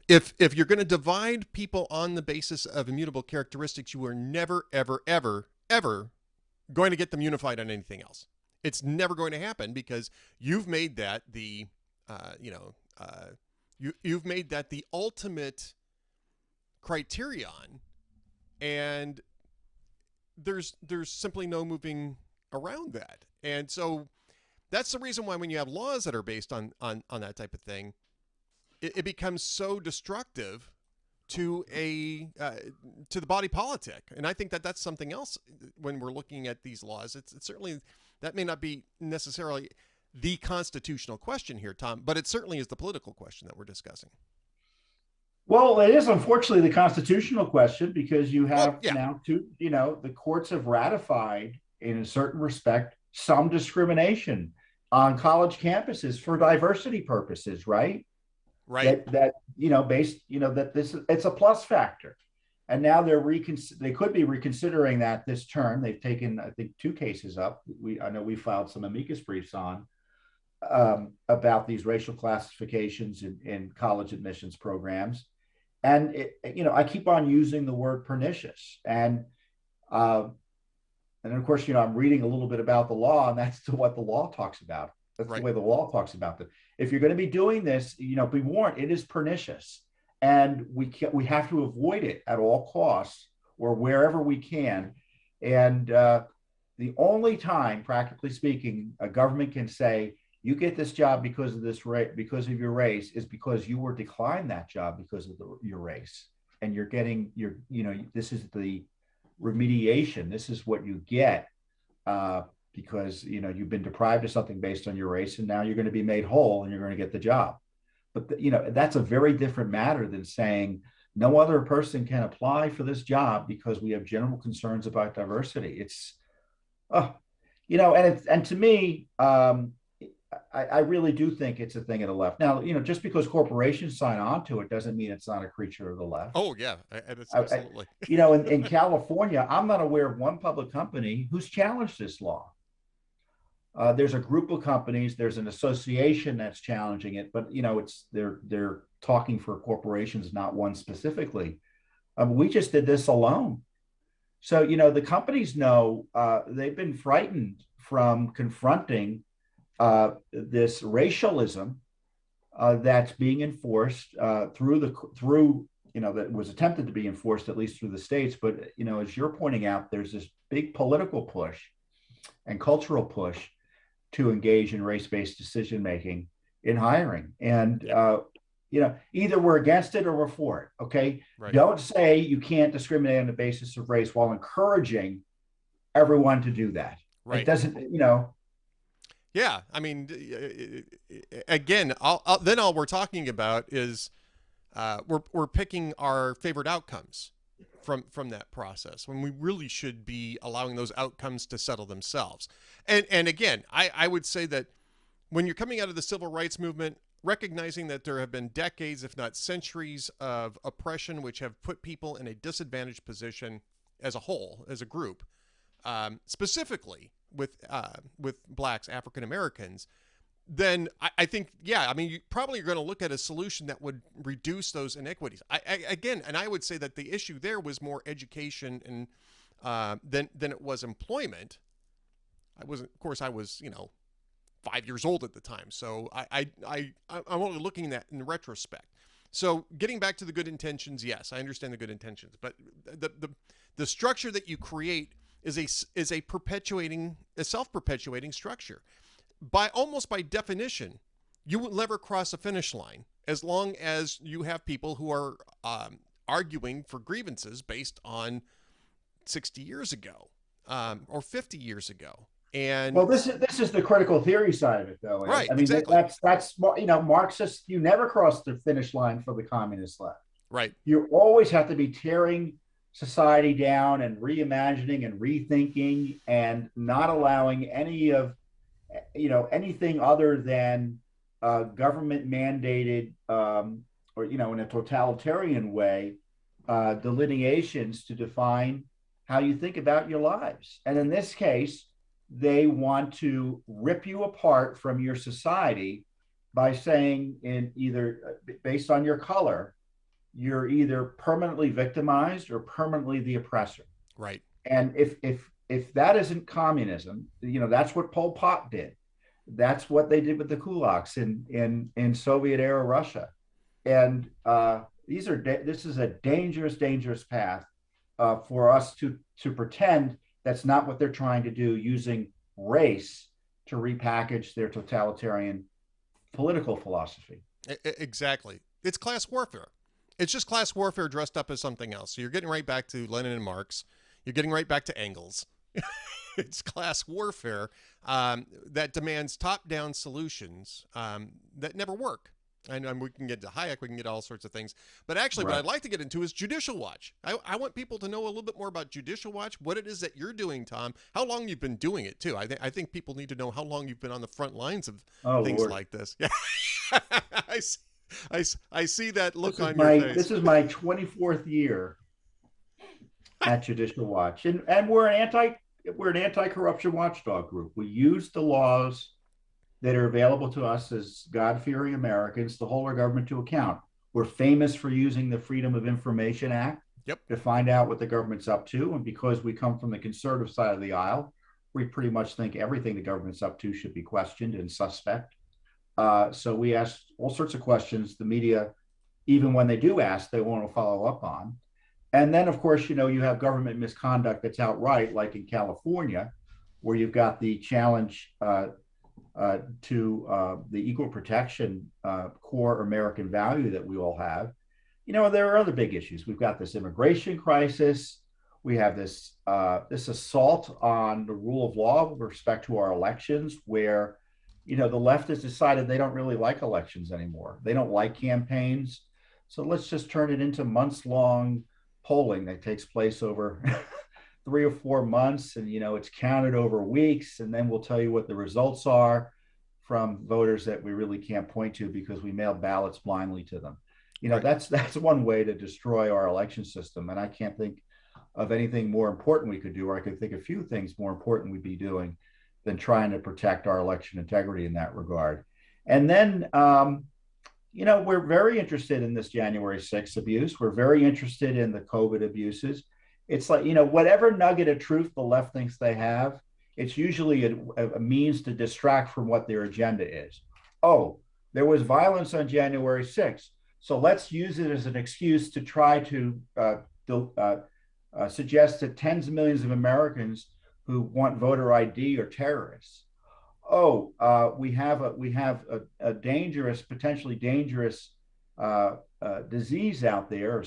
if you're going to divide people on the basis of immutable characteristics, you are never, ever, ever, ever going to get them unified on anything else. It's never going to happen because you've made that you've made that the ultimate criterion, and there's simply no moving around that. And so that's the reason why when you have laws that are based on that type of thing, it becomes so destructive to the body politic. And I think that that's something else when we're looking at these laws. It's certainly, that may not be necessarily the constitutional question here, Tom, but it certainly is the political question that we're discussing. Well, it is unfortunately the constitutional question because you have yeah. now the courts have ratified in a certain respect some discrimination on college campuses for diversity purposes, right? Right. That it's a plus factor. And now they could be reconsidering that this term. They've taken, I think, 2 cases up. I know we filed some amicus briefs on about these racial classifications in college admissions programs. And I keep on using the word pernicious, and of course, I'm reading a little bit about the law, and that's what the law talks about. That's right. The way the law talks about it. If you're going to be doing this, be warned, it is pernicious, and we have to avoid it at all costs or wherever we can. And the only time, practically speaking, a government can say, you get this job because of because of your race, is because you were declined that job because of your race, and you're getting this is the remediation. This is what you get because you've been deprived of something based on your race, and now you're going to be made whole and you're going to get the job. But that's a very different matter than saying no other person can apply for this job because we have general concerns about diversity. It's and to me, I really do think it's a thing of the left. Now, just because corporations sign on to it doesn't mean it's not a creature of the left. Oh, yeah, absolutely. In California, I'm not aware of one public company who's challenged this law. There's a group of companies, there's an association that's challenging it, but they're talking for corporations, not one specifically. We just did this alone. So, the companies know they've been frightened from confronting this racialism that's being enforced that was attempted to be enforced at least through the states. But, as you're pointing out, there's this big political push and cultural push to engage in race-based decision-making in hiring. And, either we're against it or we're for it. Okay. Right. Don't say you can't discriminate on the basis of race while encouraging everyone to do that. Right. It doesn't, Yeah, I mean, again, all we're talking about is we're picking our favorite outcomes from that process when we really should be allowing those outcomes to settle themselves. And again, I would say that when you're coming out of the civil rights movement, recognizing that there have been decades, if not centuries, of oppression which have put people in a disadvantaged position as a whole, as a group, specifically with blacks, African Americans, then I think, yeah, I mean, you probably are going to look at a solution that would reduce those inequities. I would say that the issue there was more education and than it was employment. I was 5 years old at the time, so I'm only looking at that in retrospect. So getting back to the good intentions, yes, I understand the good intentions, but the structure that you create is a self-perpetuating structure. Almost by definition, you will never cross a finish line as long as you have people who are arguing for grievances based on 60 years ago, or 50 years ago. And well, this is the critical theory side of it, though, Ed. right, I mean, exactly. that's Marxist. You never cross the finish line for the communist left. Right. You always have to be tearing society down and reimagining and rethinking and not allowing any of anything other than government mandated or in a totalitarian way delineations to define how you think about your lives. And in this case, they want to rip you apart from your society by saying, in either based on your color, you're either permanently victimized or permanently the oppressor. Right. And if that isn't communism, that's what Pol Pot did. That's what they did with the kulaks in Soviet era Russia. And this is a dangerous path for us to pretend that's not what they're trying to do, using race to repackage their totalitarian political philosophy. Exactly. It's class warfare. It's just class warfare dressed up as something else. So you're getting right back to Lenin and Marx. You're getting right back to Engels. It's class warfare that demands top-down solutions that never work. And we can get to Hayek, we can get all sorts of things. But actually, Right. what I'd like to get into is Judicial Watch. I want people to know a little bit more about Judicial Watch, what it is that you're doing, Tom, how long you've been doing it, too. I think people need to know how long you've been on the front lines of things Lord. like this. Yeah. I see that look on your face. This is my 24th year at Judicial Watch. And we're an anti-corruption watchdog group. We use the laws that are available to us as God-fearing Americans to hold our government to account. We're famous for using the Freedom of Information Act to find out what the government's up to. And because we come from the conservative side of the aisle, we pretty much think everything the government's up to should be questioned and suspect. So we ask all sorts of questions. The media, even when they do ask, they want to follow up on. And then, of course, you have government misconduct that's outright, like in California, where you've got the challenge to the equal protection core American value that we all have. There are other big issues. We've got this immigration crisis. We have this assault on the rule of law with respect to our elections, where the left has decided they don't really like elections anymore. They don't like campaigns. So let's just turn it into months-long polling that takes place over 3 or 4 months, and it's counted over weeks, and then we'll tell you what the results are from voters that we really can't point to because we mailed ballots blindly to them. Right. That's one way to destroy our election system, and I can't think of anything more important we could do, or I could think a few things more important we'd be doing than trying to protect our election integrity in that regard. And then we're very interested in this January 6th abuse. We're very interested in the COVID abuses. It's like, whatever nugget of truth the left thinks they have, it's usually a means to distract from what their agenda is. Oh, there was violence on January 6th. So let's use it as an excuse to try to suggest that tens of millions of Americans who want voter ID are terrorists. Oh, we have a dangerous, potentially dangerous disease out there,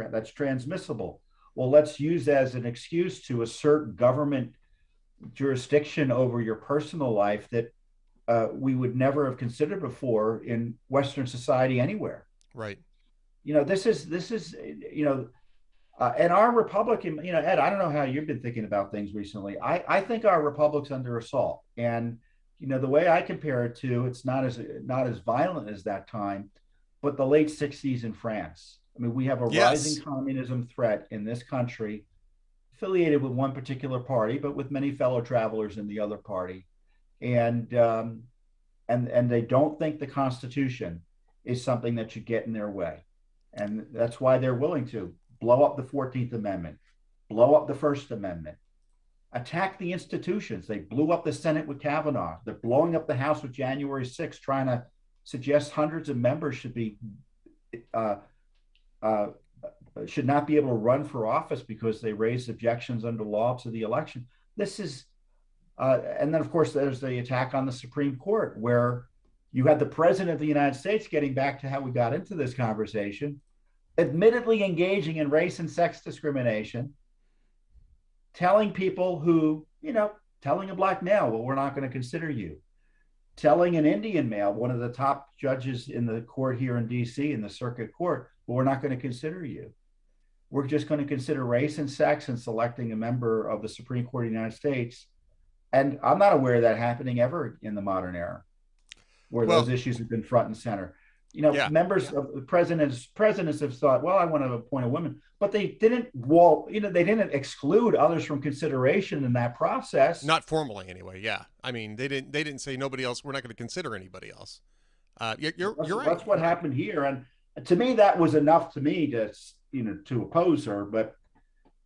that's transmissible. Well, let's use that as an excuse to assert government jurisdiction over your personal life that we would never have considered before in Western society anywhere. Right. This is and our Republican, Ed, I don't know how you've been thinking about things recently. I think our Republic's under assault. And, the way I compare it to, it's not as violent as that time, but the late 60s in France. I mean, we have a rising communism threat in this country, affiliated with one particular party, but with many fellow travelers in the other party. And they don't think the Constitution is something that should get in their way. And that's why they're willing to blow up the 14th Amendment, blow up the First Amendment, attack the institutions. They blew up the Senate with Kavanaugh. They're blowing up the House with January 6th, trying to suggest hundreds of members should not be able to run for office because they raised objections under law to the election. This is, and then of course there's the attack on the Supreme Court, where you had the President of the United States, getting back to how we got into this conversation, admittedly engaging in race and sex discrimination, telling people who, telling a black male, well, we're not going to consider you. Telling an Indian male, one of the top judges in the court here in DC, in the circuit court, well, we're not going to consider you. We're just going to consider race and sex in selecting a member of the Supreme Court of the United States. And I'm not aware of that happening ever in the modern era, where those issues have been front and center. Members of the presidents have thought, well, I want to appoint a woman, but they didn't they didn't exclude others from consideration in that process. Not formally, anyway. Yeah, I mean, they didn't say nobody else. We're not going to consider anybody else. You're right. That's what happened here, and to me, that was enough to me to oppose her. But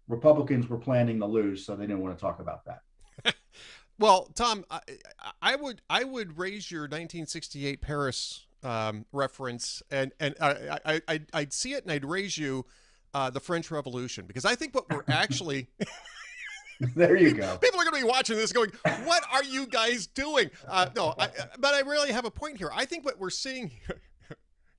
Republicans were planning to lose, so they didn't want to talk about that. Well, Tom, I would raise your 1968 Paris reference, and I'd see it, and I'd raise you the French Revolution, because I think what we're actually there you go. People are going to be watching this going, what are you guys doing? No, but I really have a point here. I think what we're seeing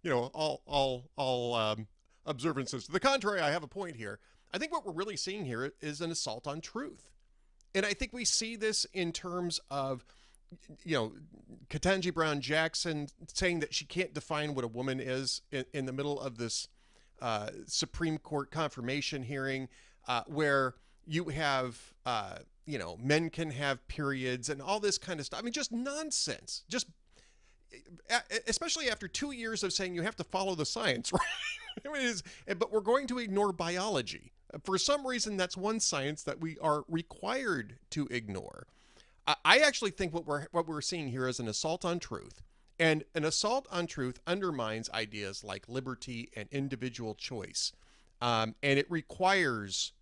here, all observances to the contrary, I have a point here. I think what we're really seeing here is an assault on truth. And I think we see this in terms of, Ketanji Brown Jackson saying that she can't define what a woman is in the middle of this Supreme Court confirmation hearing, where you have, men can have periods and all this kind of stuff. I mean, just nonsense. Just especially after 2 years of saying you have to follow the science, right? I mean, but we're going to ignore biology. For some reason, that's one science that we are required to ignore. I actually think what we're seeing here is an assault on truth, and an assault on truth undermines ideas like liberty and individual choice, and it requires,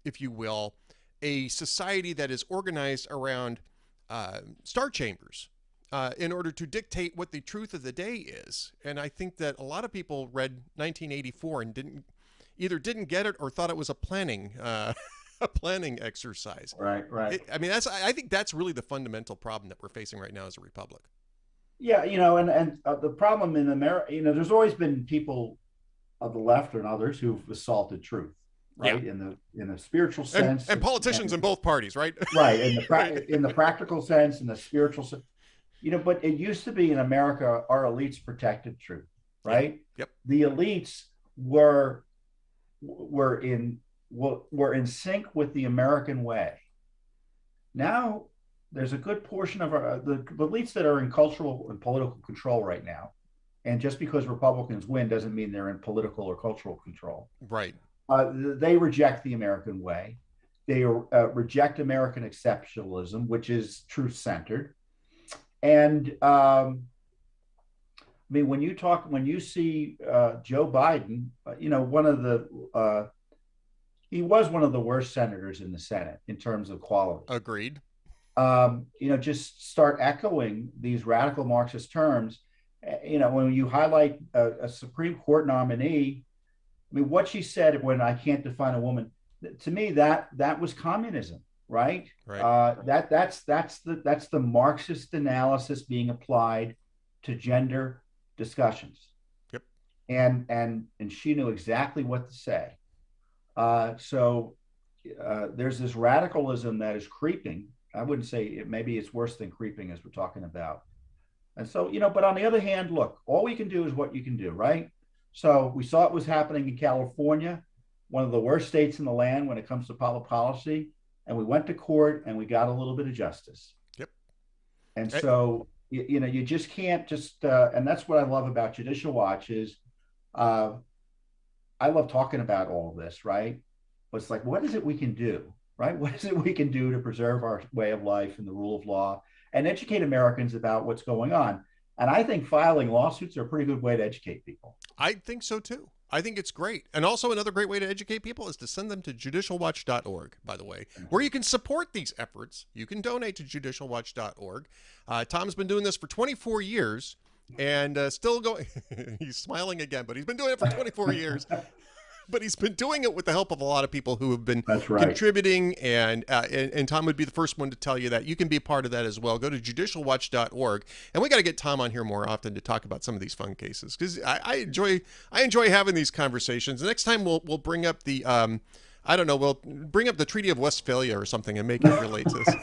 if you will, a society that is organized around star chambers in order to dictate what the truth of the day is. And I think that a lot of people read 1984 and didn't get it or thought it was a planning exercise. Right. I think that's really the fundamental problem that we're facing right now as a republic. Yeah, and the problem in America, there's always been people of the left and others who've assaulted truth, right? Yeah. In the spiritual sense, and politicians in both parties, right? Right, in the practical sense, in the spiritual sense, But it used to be in America, our elites protected truth, right? Yep. The elites were in sync with the American way. Now, there's a good portion of the elites that are in cultural and political control right now. And just because Republicans win doesn't mean they're in political or cultural control. Right. They reject the American way. They reject American exceptionalism, which is truth-centered. And when you see Joe Biden, he was one of the worst senators in the Senate in terms of quality. Agreed. Just start echoing these radical Marxist terms. When you highlight a Supreme Court nominee, what she said when I can't define a woman, to me that was communism, right? Right. That's the Marxist analysis being applied to gender discussions. Yep. And she knew exactly what to say. So there's this radicalism that is creeping. I wouldn't say maybe it's worse than creeping, as we're talking about. And so, but on the other hand, look, all we can do is what you can do, right? So we saw it was happening in California, one of the worst states in the land when it comes to public policy. And we went to court and we got a little bit of justice. Yep. And so, you just can't and that's what I love about Judicial Watch is I love talking about all of this, right? But it's like, what is it we can do, right? What is it we can do to preserve our way of life and the rule of law and educate Americans about what's going on? And I think filing lawsuits are a pretty good way to educate people. I think so too. I think it's great. And also another great way to educate people is to send them to judicialwatch.org, by the way, where you can support these efforts. You can donate to judicialwatch.org. Tom's been doing this for 24 years and still going. He's smiling again, but he's been doing it for 24 years. but he's been doing it with the help of a lot of people who have been That's right. contributing, and Tom would be the first one to tell you that. You can be a part of that as well. Go to judicialwatch.org, and we got to get Tom on here more often to talk about some of these fun cases, because I enjoy having these conversations. The next time we'll bring up the I don't know, we'll bring up the Treaty of Westphalia or something and make it relate to this.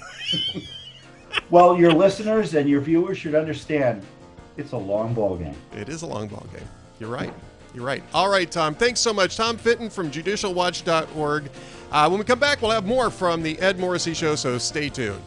Well, your listeners and your viewers should understand it's a long ball game. It is a long ball game. You're right. You're right. All right, Tom. Thanks so much. Tom Fitton from judicialwatch.org. When we come back, we'll have more from the Ed Morrissey Show, so stay tuned.